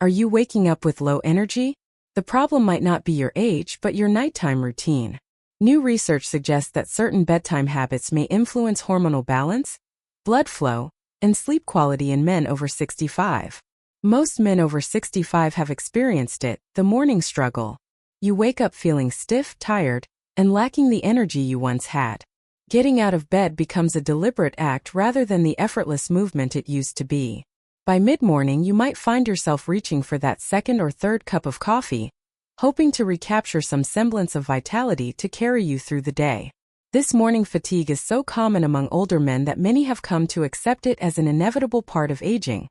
Are you waking up with low energy? The problem might not be your age but your nighttime routine. New research suggests that certain bedtime habits may influence hormonal balance, blood flow, and sleep quality in men over 65. Most men over 65 have experienced it, the morning struggle. You wake up feeling stiff, tired, and lacking the energy you once had. Getting out of bed becomes a deliberate act rather than the effortless movement it used to be. By mid-morning you might find yourself reaching for that second or third cup of coffee, hoping to recapture some semblance of vitality to carry you through the day. This morning fatigue is so common among older men that many have come to accept it as an inevitable part of aging,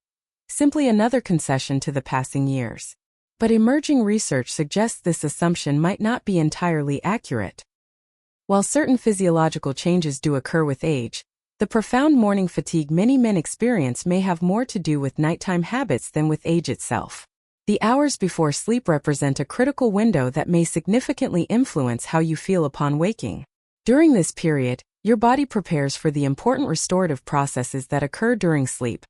simply another concession to the passing years. But emerging research suggests this assumption might not be entirely accurate. While certain physiological changes do occur with age, the profound morning fatigue many men experience may have more to do with nighttime habits than with age itself. The hours before sleep represent a critical window that may significantly influence how you feel upon waking. During this period, your body prepares for the important restorative processes that occur during sleep,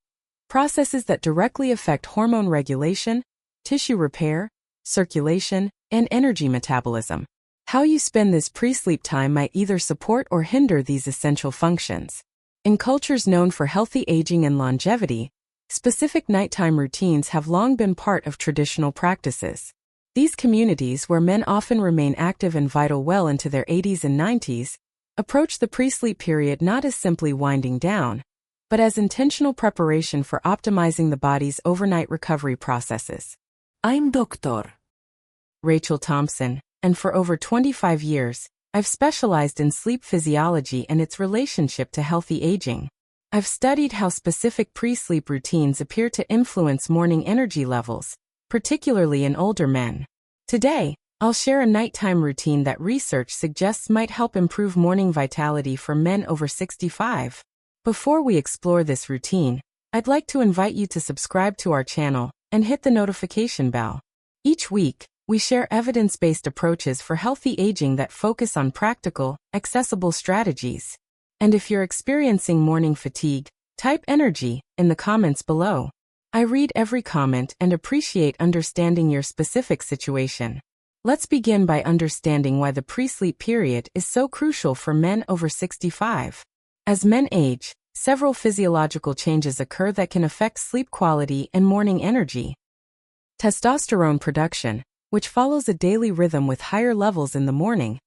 processes that directly affect hormone regulation, tissue repair, circulation, and energy metabolism. How you spend this pre-sleep time might either support or hinder these essential functions. In cultures known for healthy aging and longevity, specific nighttime routines have long been part of traditional practices. These communities, where men often remain active and vital well into their 80s and 90s, approach the pre-sleep period not as simply winding down, but as intentional preparation for optimizing the body's overnight recovery processes. I'm Dr. Rachel Thompson, and for over 25 years, I've specialized in sleep physiology and its relationship to healthy aging. I've studied how specific pre-sleep routines appear to influence morning energy levels, particularly in older men. Today, I'll share a nighttime routine that research suggests might help improve morning vitality for men over 65. Before we explore this routine, I'd like to invite you to subscribe to our channel and hit the notification bell. Each week, we share evidence-based approaches for healthy aging that focus on practical, accessible strategies. And if you're experiencing morning fatigue, type energy in the comments below. I read every comment and appreciate understanding your specific situation. Let's begin by understanding why the pre-sleep period is so crucial for men over 65. As men age, several physiological changes occur that can affect sleep quality and morning energy. Testosterone production, which follows a daily rhythm with higher levels in the morning,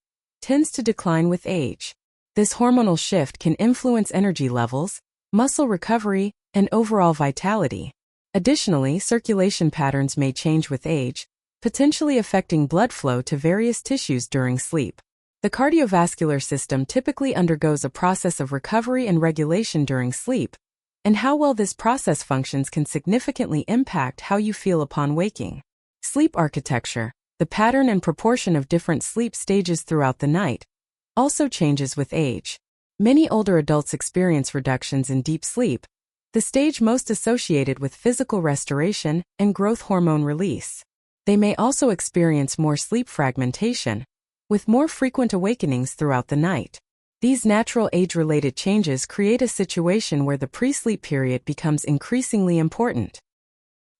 tends to decline with age. This hormonal shift can influence energy levels, muscle recovery, and overall vitality. Additionally, circulation patterns may change with age, potentially affecting blood flow to various tissues during sleep. The cardiovascular system typically undergoes a process of recovery and regulation during sleep, and how well this process functions can significantly impact how you feel upon waking. Sleep architecture, the pattern and proportion of different sleep stages throughout the night, also changes with age. Many older adults experience reductions in deep sleep, the stage most associated with physical restoration and growth hormone release. They may also experience more sleep fragmentation, with more frequent awakenings throughout the night. These natural age-related changes create a situation where the pre-sleep period becomes increasingly important.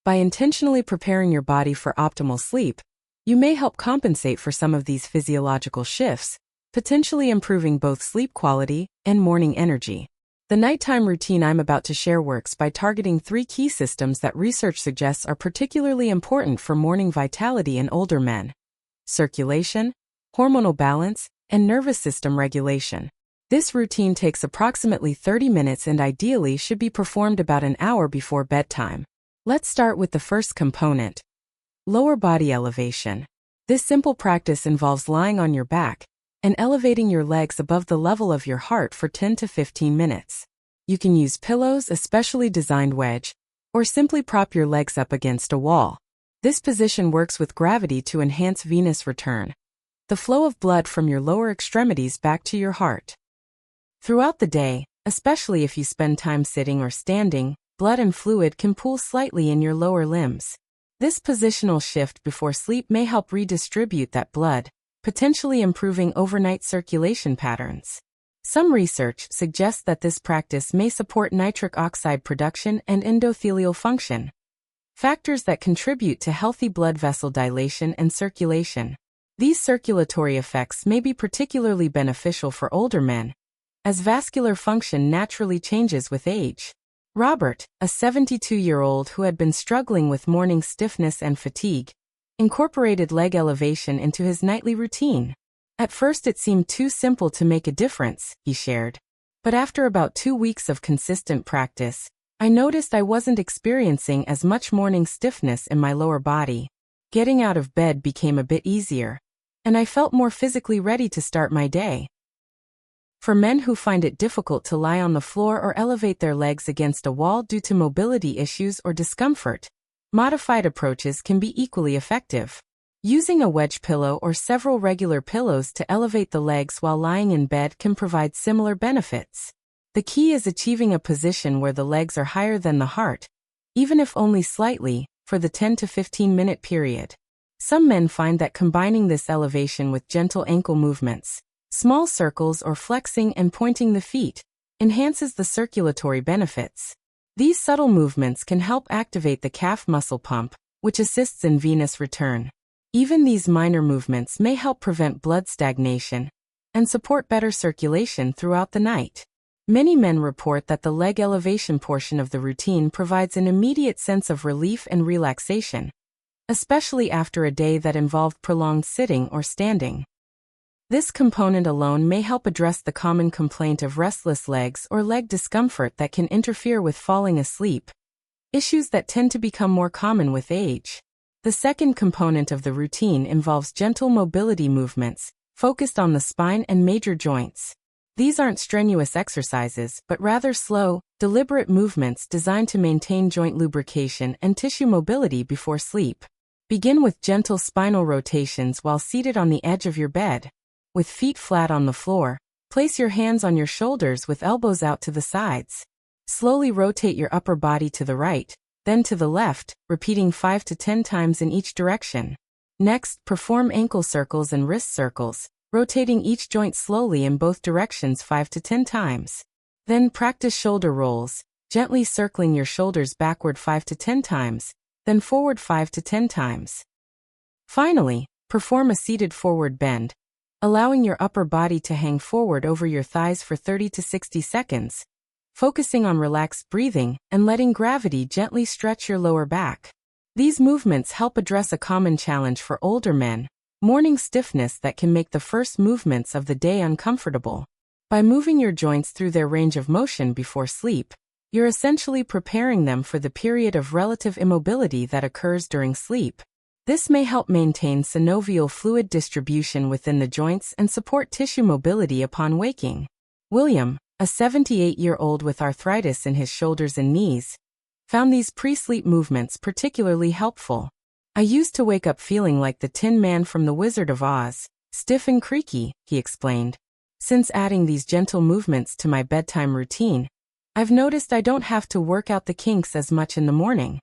By intentionally preparing your body for optimal sleep, you may help compensate for some of these physiological shifts, potentially improving both sleep quality and morning energy. The nighttime routine I'm about to share works by targeting 3 key systems that research suggests are particularly important for morning vitality in older men: circulation, hormonal balance, and nervous system regulation. This routine takes approximately 30 minutes and ideally should be performed about an hour before bedtime. Let's start with the first component: lower body elevation. This simple practice involves lying on your back and elevating your legs above the level of your heart for 10 to 15 minutes. You can use pillows, a specially designed wedge, or simply prop your legs up against a wall. This position works with gravity to enhance venous return, the flow of blood from your lower extremities back to your heart. Throughout the day, especially if you spend time sitting or standing, blood and fluid can pool slightly in your lower limbs. This positional shift before sleep may help redistribute that blood, potentially improving overnight circulation patterns. Some research suggests that this practice may support nitric oxide production and endothelial function. factors that contribute to healthy blood vessel dilation and circulation. These circulatory effects may be particularly beneficial for older men, as vascular function naturally changes with age. Robert, a 72-year-old who had been struggling with morning stiffness and fatigue, incorporated leg elevation into his nightly routine. At first it seemed too simple to make a difference, he shared. But after about 2 weeks of consistent practice, I noticed I wasn't experiencing as much morning stiffness in my lower body. Getting out of bed became a bit easier, and I felt more physically ready to start my day. For men who find it difficult to lie on the floor or elevate their legs against a wall due to mobility issues or discomfort, modified approaches can be equally effective. Using a wedge pillow or several regular pillows to elevate the legs while lying in bed can provide similar benefits. The key is achieving a position where the legs are higher than the heart, even if only slightly, for the 10 to 15-minute period. Some men find that combining this elevation with gentle ankle movements, small circles or flexing and pointing the feet, enhances the circulatory benefits. These subtle movements can help activate the calf muscle pump, which assists in venous return. Even these minor movements may help prevent blood stagnation and support better circulation throughout the night. Many men report that the leg elevation portion of the routine provides an immediate sense of relief and relaxation, especially after a day that involved prolonged sitting or standing. This component alone may help address the common complaint of restless legs or leg discomfort that can interfere with falling asleep, issues that tend to become more common with age. The second component of the routine involves gentle mobility movements, focused on the spine and major joints. These aren't strenuous exercises, but rather slow, deliberate movements designed to maintain joint lubrication and tissue mobility before sleep. Begin with gentle spinal rotations while seated on the edge of your bed. With feet flat on the floor, place your hands on your shoulders with elbows out to the sides. Slowly rotate your upper body to the right, then to the left, repeating 5 to 10 times in each direction. Next, perform ankle circles and wrist circles, rotating each joint slowly in both directions 5 to 10 times. Then practice shoulder rolls, gently circling your shoulders backward 5 to 10 times, then forward 5 to 10 times. Finally, perform a seated forward bend, allowing your upper body to hang forward over your thighs for 30 to 60 seconds, focusing on relaxed breathing and letting gravity gently stretch your lower back. These movements help address a common challenge for older men, morning stiffness that can make the first movements of the day uncomfortable. By moving your joints through their range of motion before sleep, you're essentially preparing them for the period of relative immobility that occurs during sleep. This may help maintain synovial fluid distribution within the joints and support tissue mobility upon waking. William, a 78-year-old with arthritis in his shoulders and knees, found these pre-sleep movements particularly helpful. I used to wake up feeling like the Tin Man from The Wizard of Oz, stiff and creaky, he explained. Since adding these gentle movements to my bedtime routine, I've noticed I don't have to work out the kinks as much in the morning.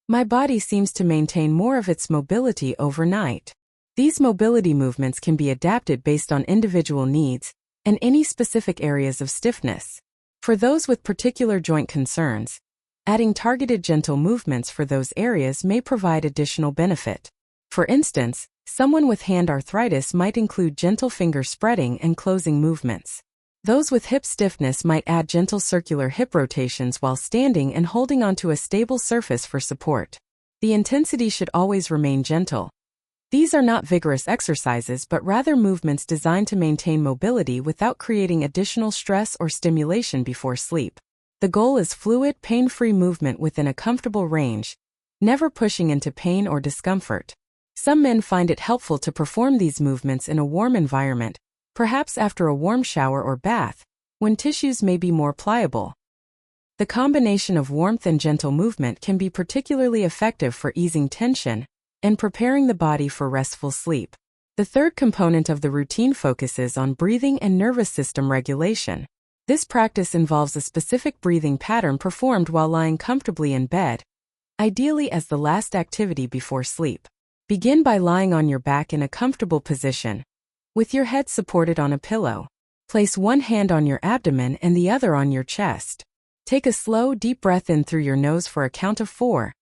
My body seems to maintain more of its mobility overnight. These mobility movements can be adapted based on individual needs and any specific areas of stiffness. For those with particular joint concerns, adding targeted gentle movements for those areas may provide additional benefit. For instance, someone with hand arthritis might include gentle finger spreading and closing movements. Those with hip stiffness might add gentle circular hip rotations while standing and holding onto a stable surface for support. The intensity should always remain gentle. These are not vigorous exercises but rather movements designed to maintain mobility without creating additional stress or stimulation before sleep. The goal is fluid, pain-free movement within a comfortable range, never pushing into pain or discomfort. Some men find it helpful to perform these movements in a warm environment, perhaps after a warm shower or bath, when tissues may be more pliable. The combination of warmth and gentle movement can be particularly effective for easing tension and preparing the body for restful sleep. The third component of the routine focuses on breathing and nervous system regulation. This practice involves a specific breathing pattern performed while lying comfortably in bed, ideally as the last activity before sleep. Begin by lying on your back in a comfortable position, with your head supported on a pillow. Place one hand on your abdomen and the other on your chest. Take a slow, deep breath in through your nose for a count of 4,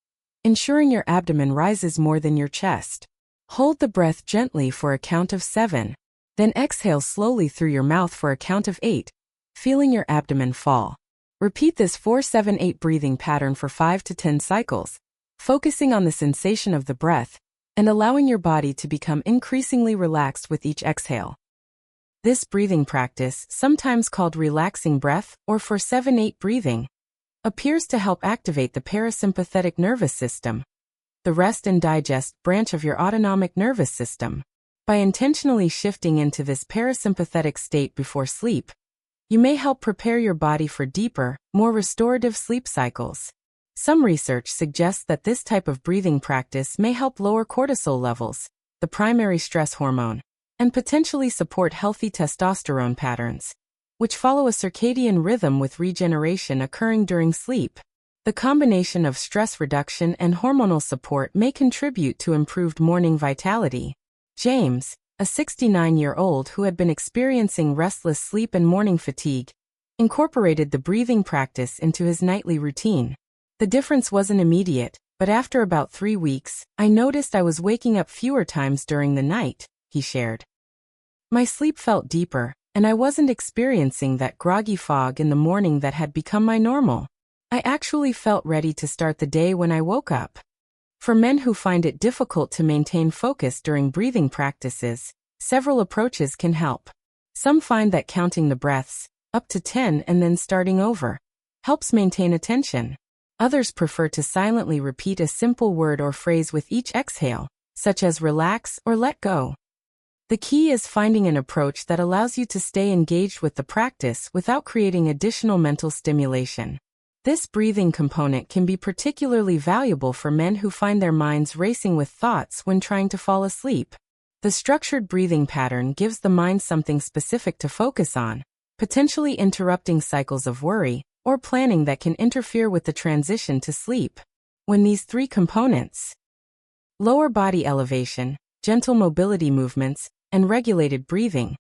ensuring your abdomen rises more than your chest. Hold the breath gently for a count of 7. Then exhale slowly through your mouth for a count of 8, feeling your abdomen fall. Repeat this 4-7-8 breathing pattern for 5 to 10 cycles, focusing on the sensation of the breath and allowing your body to become increasingly relaxed with each exhale. This breathing practice, sometimes called relaxing breath or 4-7-8 breathing, appears to help activate the parasympathetic nervous system, the rest and digest branch of your autonomic nervous system. By intentionally shifting into this parasympathetic state before sleep, you may help prepare your body for deeper, more restorative sleep cycles. Some research suggests that this type of breathing practice may help lower cortisol levels, the primary stress hormone, and potentially support healthy testosterone patterns, which follow a circadian rhythm with regeneration occurring during sleep. The combination of stress reduction and hormonal support may contribute to improved morning vitality. James, a 69-year-old who had been experiencing restless sleep and morning fatigue, incorporated the breathing practice into his nightly routine. The difference wasn't immediate, but after about 3 weeks, I noticed I was waking up fewer times during the night, he shared. My sleep felt deeper, and I wasn't experiencing that groggy fog in the morning that had become my normal. I actually felt ready to start the day when I woke up. For men who find it difficult to maintain focus during breathing practices, several approaches can help. Some find that counting the breaths, up to 10 and then starting over, helps maintain attention. Others prefer to silently repeat a simple word or phrase with each exhale, such as relax or let go. The key is finding an approach that allows you to stay engaged with the practice without creating additional mental stimulation. This breathing component can be particularly valuable for men who find their minds racing with thoughts when trying to fall asleep. The structured breathing pattern gives the mind something specific to focus on, potentially interrupting cycles of worry or planning that can interfere with the transition to sleep. When these 3 components, lower body elevation, gentle mobility movements, and regulated breathing,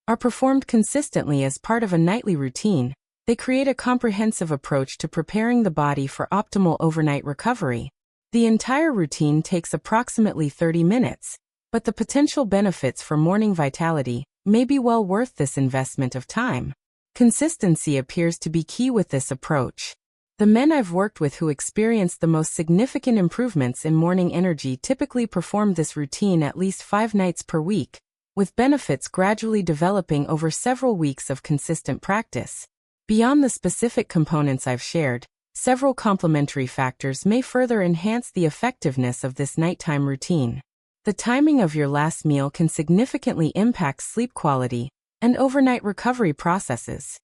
are performed consistently as part of a nightly routine, they create a comprehensive approach to preparing the body for optimal overnight recovery. The entire routine takes approximately 30 minutes, but the potential benefits for morning vitality may be well worth this investment of time. Consistency appears to be key with this approach. The men I've worked with who experienced the most significant improvements in morning energy typically perform this routine at least 5 nights per week, with benefits gradually developing over several weeks of consistent practice. Beyond the specific components I've shared, several complementary factors may further enhance the effectiveness of this nighttime routine. The timing of your last meal can significantly impact sleep quality and overnight recovery processes.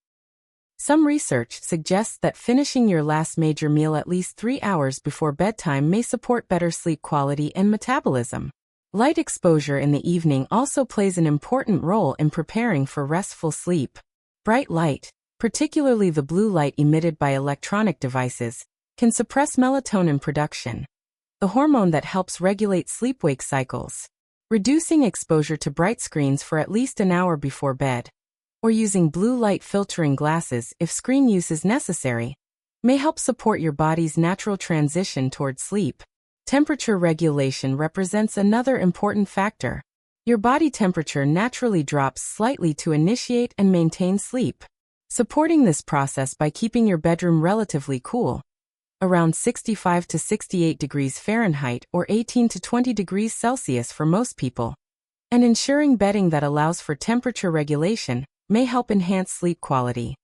Some research suggests that finishing your last major meal at least 3 hours before bedtime may support better sleep quality and metabolism. Light exposure in the evening also plays an important role in preparing for restful sleep. Bright light, particularly the blue light emitted by electronic devices, can suppress melatonin production, the hormone that helps regulate sleep-wake cycles. Reducing exposure to bright screens for at least an hour before bed, or using blue light filtering glasses if screen use is necessary, may help support your body's natural transition toward sleep. Temperature regulation represents another important factor. Your body temperature naturally drops slightly to initiate and maintain sleep. Supporting this process by keeping your bedroom relatively cool, around 65 to 68 degrees Fahrenheit or 18 to 20 degrees Celsius for most people, and ensuring bedding that allows for temperature regulation may help enhance sleep quality.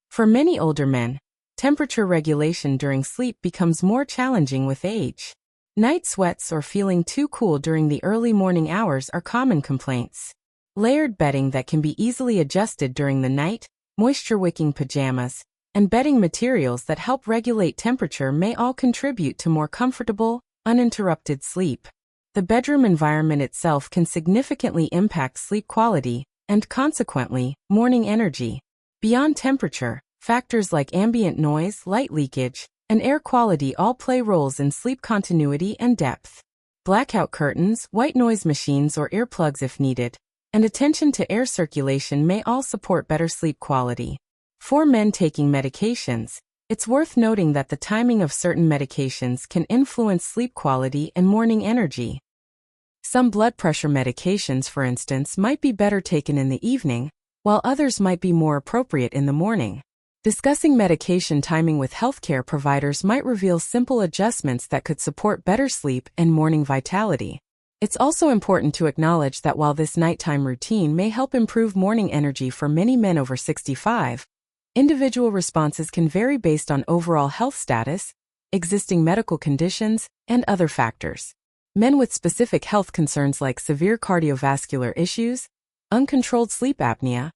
For many older men, temperature regulation during sleep becomes more challenging with age. Night sweats or feeling too cool during the early morning hours are common complaints. Layered bedding that can be easily adjusted during the night, moisture-wicking pajamas, and bedding materials that help regulate temperature may all contribute to more comfortable, uninterrupted sleep. The bedroom environment itself can significantly impact sleep quality, and consequently, morning energy. Beyond temperature, factors like ambient noise, light leakage, and air quality all play roles in sleep continuity and depth. Blackout curtains, white noise machines or earplugs if needed, and attention to air circulation may all support better sleep quality. For men taking medications, It's worth noting that the timing of certain medications can influence sleep quality and morning energy. Some blood pressure medications, for instance, might be better taken in the evening, while others might be more appropriate in the morning. Discussing medication timing with healthcare providers might reveal simple adjustments that could support better sleep and morning vitality. It's also important to acknowledge that while this nighttime routine may help improve morning energy for many men over 65, individual responses can vary based on overall health status, existing medical conditions, and other factors. Men with specific health concerns like severe cardiovascular issues, uncontrolled sleep apnea,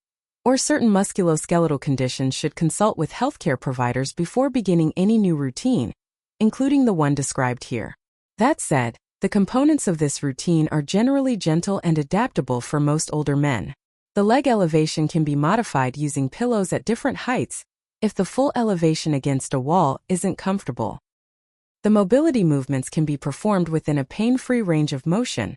or certain musculoskeletal conditions should consult with healthcare providers before beginning any new routine, including the one described here. That said, the components of this routine are generally gentle and adaptable for most older men. The leg elevation can be modified using pillows at different heights if the full elevation against a wall isn't comfortable. The mobility movements can be performed within a pain-free range of motion,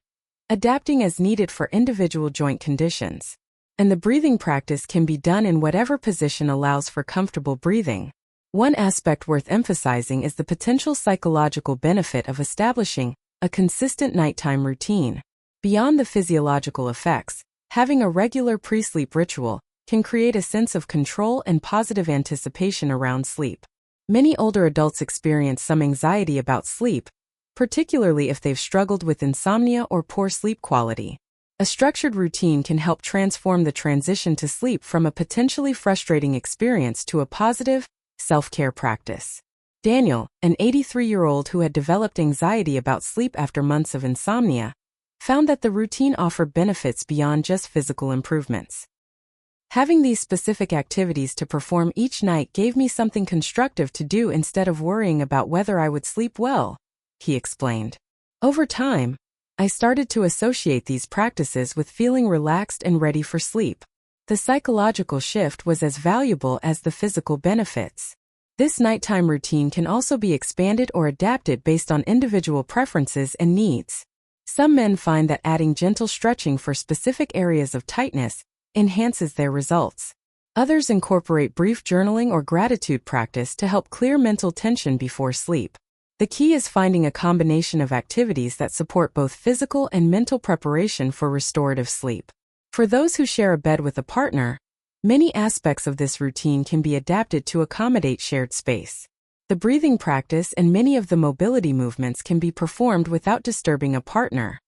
adapting as needed for individual joint conditions. And the breathing practice can be done in whatever position allows for comfortable breathing. One aspect worth emphasizing is the potential psychological benefit of establishing a consistent nighttime routine. Beyond the physiological effects, having a regular pre-sleep ritual can create a sense of control and positive anticipation around sleep. Many older adults experience some anxiety about sleep, particularly if they've struggled with insomnia or poor sleep quality. A structured routine can help transform the transition to sleep from a potentially frustrating experience to a positive, self-care practice. Daniel, an 83-year-old who had developed anxiety about sleep after months of insomnia, found that the routine offered benefits beyond just physical improvements. Having these specific activities to perform each night gave me something constructive to do instead of worrying about whether I would sleep well, he explained. Over time, I started to associate these practices with feeling relaxed and ready for sleep. The psychological shift was as valuable as the physical benefits. This nighttime routine can also be expanded or adapted based on individual preferences and needs. Some men find that adding gentle stretching for specific areas of tightness enhances their results. Others incorporate brief journaling or gratitude practice to help clear mental tension before sleep. The key is finding a combination of activities that support both physical and mental preparation for restorative sleep. For those who share a bed with a partner, many aspects of this routine can be adapted to accommodate shared space. The breathing practice and many of the mobility movements can be performed without disturbing a partner.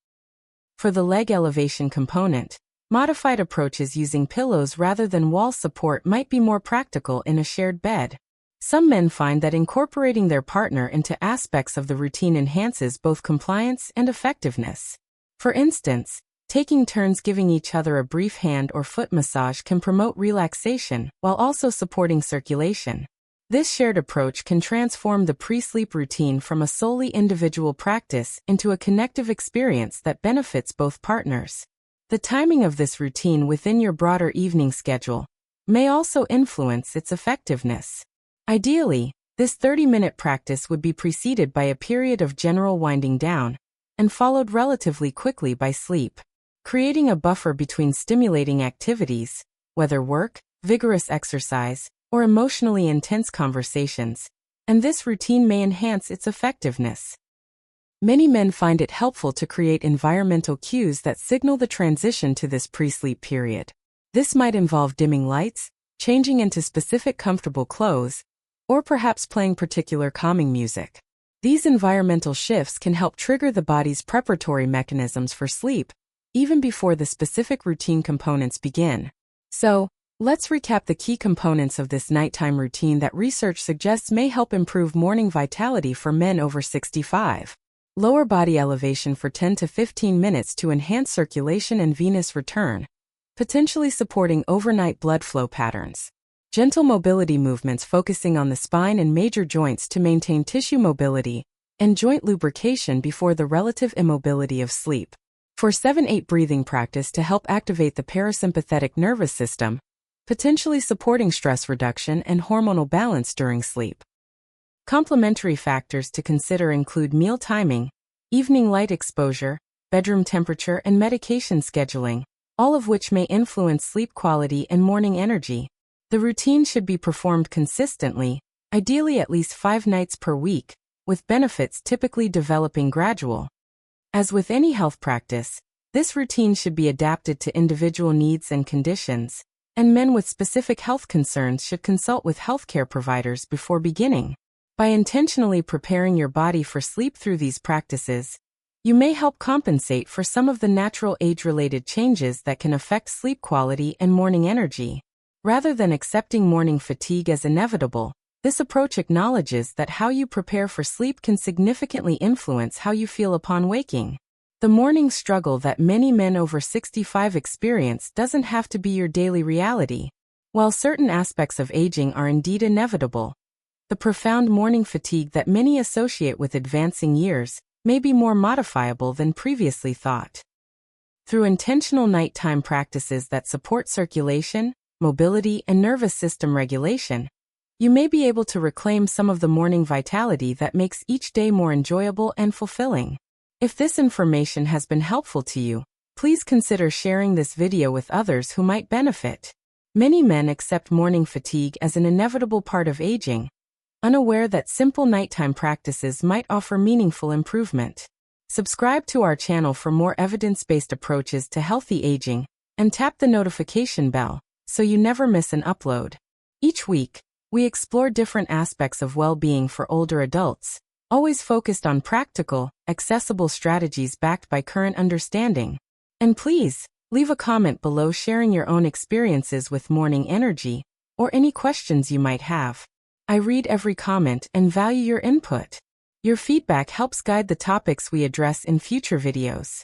For the leg elevation component, modified approaches using pillows rather than wall support might be more practical in a shared bed. Some men find that incorporating their partner into aspects of the routine enhances both compliance and effectiveness. For instance, taking turns giving each other a brief hand or foot massage can promote relaxation while also supporting circulation. This shared approach can transform the pre-sleep routine from a solely individual practice into a connective experience that benefits both partners. The timing of this routine within your broader evening schedule may also influence its effectiveness. Ideally, this 30-minute practice would be preceded by a period of general winding down and followed relatively quickly by sleep, creating a buffer between stimulating activities, whether work, vigorous exercise, or emotionally intense conversations, and this routine may enhance its effectiveness. Many men find it helpful to create environmental cues that signal the transition to this pre-sleep period. This might involve dimming lights, changing into specific comfortable clothes, or perhaps playing particular calming music. These environmental shifts can help trigger the body's preparatory mechanisms for sleep, even before the specific routine components begin. So, let's recap the key components of this nighttime routine that research suggests may help improve morning vitality for men over 65. Lower body elevation for 10 to 15 minutes to enhance circulation and venous return, potentially supporting overnight blood flow patterns. Gentle mobility movements focusing on the spine and major joints to maintain tissue mobility and joint lubrication before the relative immobility of sleep. For 7-8 breathing practice to help activate the parasympathetic nervous system, potentially supporting stress reduction and hormonal balance during sleep. Complementary factors to consider include meal timing, evening light exposure, bedroom temperature, and medication scheduling, all of which may influence sleep quality and morning energy. The routine should be performed consistently, ideally at least 5 nights per week, with benefits typically developing gradual. As with any health practice, this routine should be adapted to individual needs and conditions, and men with specific health concerns should consult with healthcare providers before beginning. By intentionally preparing your body for sleep through these practices, you may help compensate for some of the natural age-related changes that can affect sleep quality and morning energy. Rather than accepting morning fatigue as inevitable, this approach acknowledges that how you prepare for sleep can significantly influence how you feel upon waking. The morning struggle that many men over 65 experience doesn't have to be your daily reality. While certain aspects of aging are indeed inevitable, the profound morning fatigue that many associate with advancing years may be more modifiable than previously thought. Through intentional nighttime practices that support circulation, mobility, and nervous system regulation, you may be able to reclaim some of the morning vitality that makes each day more enjoyable and fulfilling. If this information has been helpful to you, please consider sharing this video with others who might benefit. Many men accept morning fatigue as an inevitable part of aging, unaware that simple nighttime practices might offer meaningful improvement. Subscribe to our channel for more evidence-based approaches to healthy aging, and tap the notification bell so you never miss an upload. Each week, we explore different aspects of well-being for older adults, always focused on practical, accessible strategies backed by current understanding. And please, leave a comment below sharing your own experiences with morning energy, or any questions you might have. I read every comment and value your input. Your feedback helps guide the topics we address in future videos.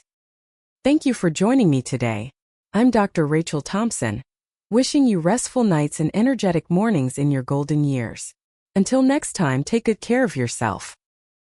Thank you for joining me today. I'm Dr. Rachel Thompson, wishing you restful nights and energetic mornings in your golden years. Until next time, take good care of yourself.